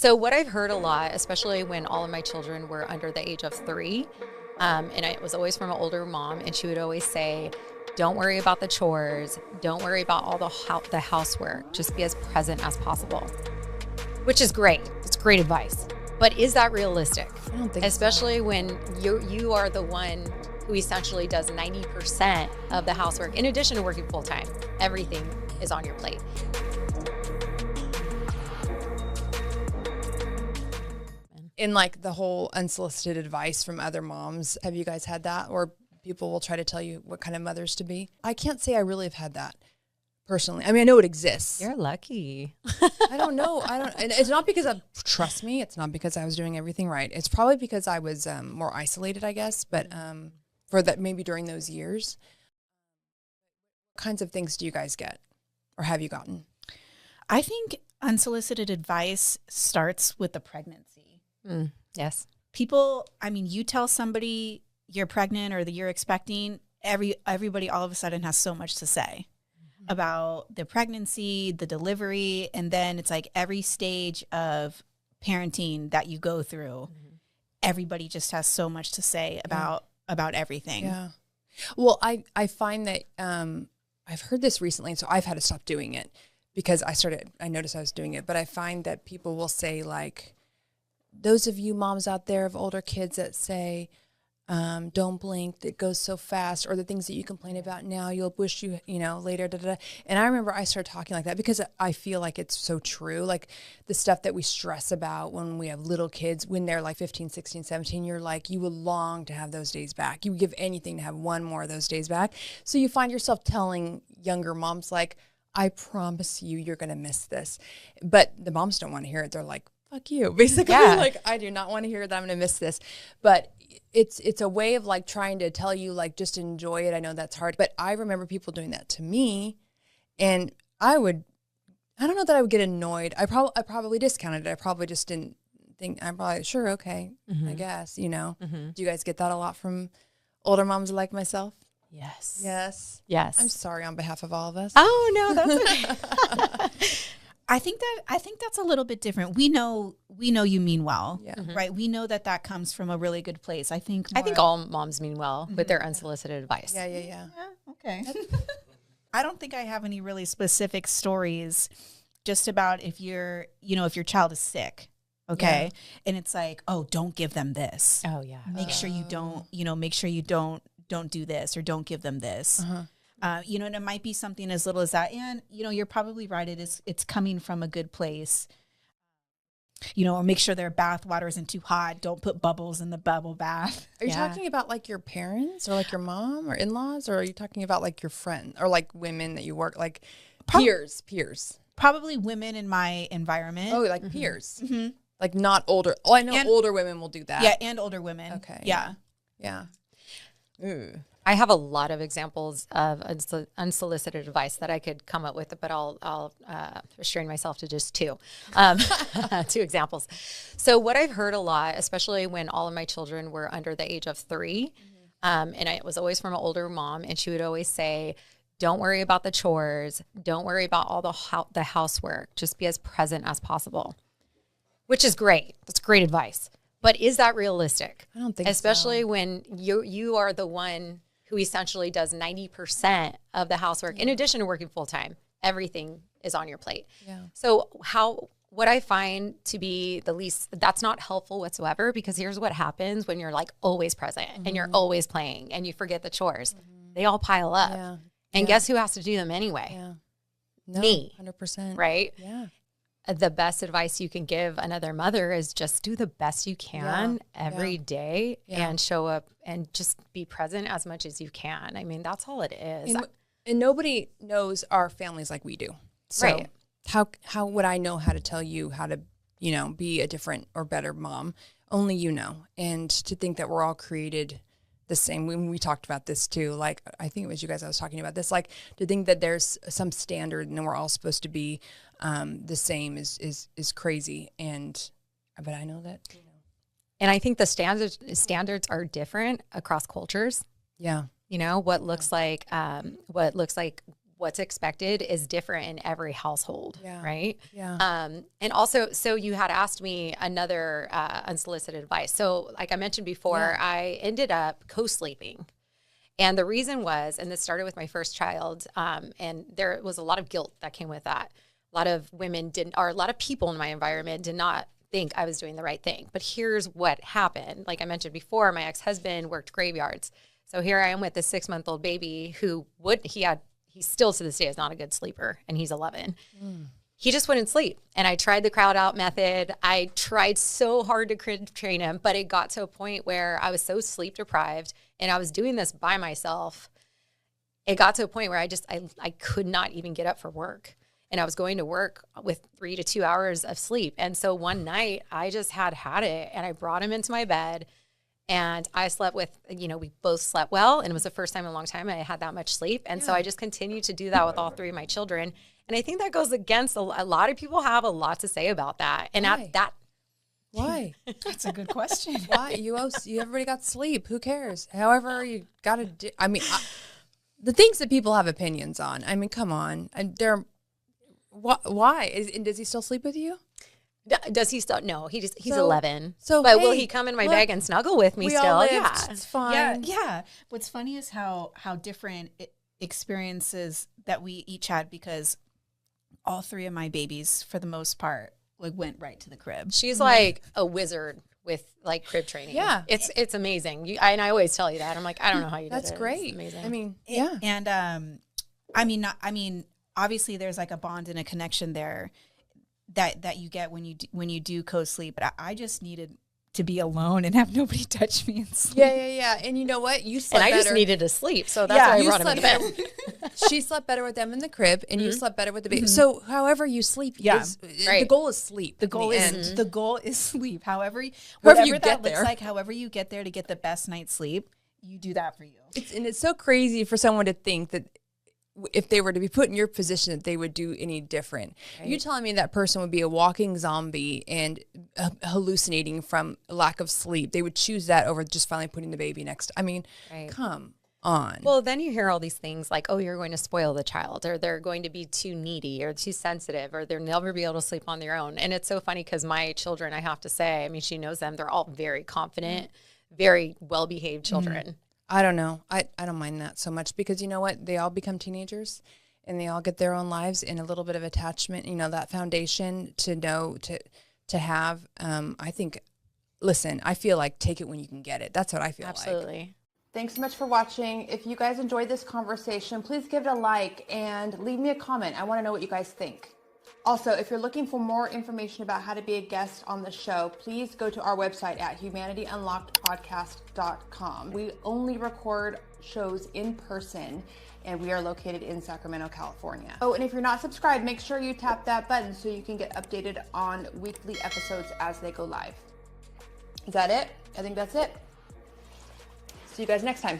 So what I've heard a lot, especially when all of my children were under the age of 3, and it was always from an older mom, and she would always say, "Don't worry about the chores. Don't worry about all the housework. Just be as present as possible," which is great. It's great advice. But is that realistic? I don't think Especially so. when you are the one who essentially does 90% of the housework, in addition to working full time. Everything is on your plate. In like the whole unsolicited advice from other moms, have you guys had that? Or people will try to tell you what kind of mothers to be? I can't say I really have had that personally. I mean, I know it exists. You're lucky. I don't know. And it's not because trust me, it's not because I was doing everything right. It's probably because I was more isolated, I guess. But for that, maybe during those years, what kinds of things do you guys get or have you gotten? I think unsolicited advice starts with the pregnancy. Yes. People, I mean, you tell somebody you're pregnant or that you're expecting, everybody all of a sudden has so much to say about the pregnancy, the delivery, and then it's like every stage of parenting that you go through, everybody just has so much to say about everything. Yeah. Well, I find that I've heard this recently, and so I've had to stop doing it because I noticed I was doing it, but I find that people will say like, those of you moms out there of older kids that say, don't blink, that goes so fast, or the things that you complain about now, you'll wish later, da, da, da. And I remember I started talking like that because I feel like it's so true. Like the stuff that we stress about when we have little kids, when they're like 15, 16, 17, you're like, you would long to have those days back. You would give anything to have one more of those days back. So you find yourself telling younger moms like, I promise you're going to miss this. But the moms don't want to hear it. They're like, fuck you, basically. Yeah. Like, I do not want to hear that I'm going to miss this. But it's a way of like trying to tell you, like, just enjoy it. I know that's hard. But I remember people doing that to me. And I don't know that I would get annoyed. I probably discounted it. I probably just didn't think, I'm probably, sure, okay, I guess, Do you guys get that a lot from older moms like myself? Yes. Yes. Yes. I'm sorry on behalf of all of us. Oh, no, that's okay. I think that's a little bit different. We know you mean well, Yeah. right? We know that comes from a really good place. I think all moms mean well with their unsolicited advice. Yeah. Yeah, okay. I don't think I have any really specific stories just about if your child is sick, okay? Yeah. And it's like, "Oh, don't give them this." Oh, yeah. Make sure you don't do this or don't give them this. And it might be something as little as that. And, you're probably right. It's coming from a good place, or make sure their bath water isn't too hot. Don't put bubbles in the bubble bath. Are you talking about like your parents or like your mom or in-laws, or are you talking about like your friend or like women that you work, like peers? Probably women in my environment. Oh, like peers. Like not older. Oh, I know older women will do that. Yeah. And older women. Okay. Yeah. Ooh. I have a lot of examples of unsolicited advice that I could come up with, but I'll restrain myself to just two examples. So what I've heard a lot, especially when all of my children were under the age of 3, and it was always from an older mom, and she would always say, "Don't worry about the chores. Don't worry about all the housework. Just be as present as possible," which is great. That's great advice. But is that realistic? I don't think Especially when you are the one who essentially does 90% of the housework, in addition to working full time. Everything is on your plate. Yeah. So what I find to be the least, that's not helpful whatsoever, because here's what happens when you're like always present and you're always playing and you forget the chores. They all pile up. Yeah. And guess who has to do them anyway? Yeah. No, Me. 100%. Right? Yeah. The best advice you can give another mother is just do the best you can every day and show up and just be present as much as you can. I mean, that's all it is. And nobody knows our families like we do. So Right. How would I know how to tell you how to, be a different or better mom? Only you know. And to think that we're all created the same. When we talked about this too, like I think it was you guys I was talking about this, like to think that there's some standard and we're all supposed to be the same is crazy. But I know that. And I think the standards are different across cultures. Yeah. What looks like what's expected is different in every household, right? Yeah. And also, so you had asked me another unsolicited advice. So like I mentioned before, I ended up co-sleeping. And the reason was, and this started with my first child, and there was a lot of guilt that came with that. A lot of women didn't, or a lot of people in my environment did not think I was doing the right thing. But here's what happened. Like I mentioned before, my ex-husband worked graveyards. So here I am with this 6-month-old baby who he still to this day is not a good sleeper, and he's 11. He just wouldn't sleep. And I tried the crowd out method. I tried so hard to crib train him, but it got to a point where I was so sleep deprived and I was doing this by myself. It got to a point where I could not even get up for work. And I was going to work with 3 to 2 hours of sleep. And so one night I just had it, and I brought him into my bed. And I slept with, we both slept well. And it was the first time in a long time I had that much sleep. And so I just continued to do that with all 3 of my children. And I think that goes against a lot of people have a lot to say about that. And Why? That's a good question. Why? Everybody got sleep. Who cares? However, you got to do. I mean, the things that people have opinions on. I mean, come on. And why? And does he still sleep with you? Does he still? No, he's 11. So, but will he come in my bag and snuggle with me still? All lived. Yeah, it's fine. Yeah. What's funny is how different experiences that we each had, because all 3 of my babies, for the most part, like went right to the crib. She's like a wizard with like crib training. Yeah, it's amazing. And I always tell you that. I'm like, I don't know how you did it. That's great. It's amazing. I mean, yeah. And I mean, obviously there's like a bond and a connection there that you get when you do co-sleep. But I just needed to be alone and have nobody touch me and sleep. Yeah. And you know what? You slept and I better. just needed to sleep, so that's why I brought him in bed. She slept better with them in the crib, and you slept better with the baby. So, however you sleep, the goal is sleep. The goal is sleep. However you get that there. looks like, however you get there to get the best night's sleep, you do that for you. It's so crazy for someone to think that if they were to be put in your position, that they would do any different. Right. You telling me that person would be a walking zombie and hallucinating from lack of sleep? They would choose that over just finally putting the baby next. I mean, come on. Well, then you hear all these things like, oh, you're going to spoil the child, or they're going to be too needy or too sensitive, or they'll never be able to sleep on their own. And it's so funny because my children, I have to say, I mean, she knows them. They're all very confident, very well-behaved children. I don't know. I don't mind that so much, because you know what? They all become teenagers and they all get their own lives, and a little bit of attachment, that foundation to have. I think, listen, I feel like take it when you can get it. That's what I feel like. Absolutely. Thanks so much for watching. If you guys enjoyed this conversation, please give it a like and leave me a comment. I want to know what you guys think. Also, if you're looking for more information about how to be a guest on the show, please go to our website at humanityunlockedpodcast.com. We only record shows in person, and we are located in Sacramento, California. Oh, and if you're not subscribed, make sure you tap that button so you can get updated on weekly episodes as they go live. Is that it? I think that's it. See you guys next time.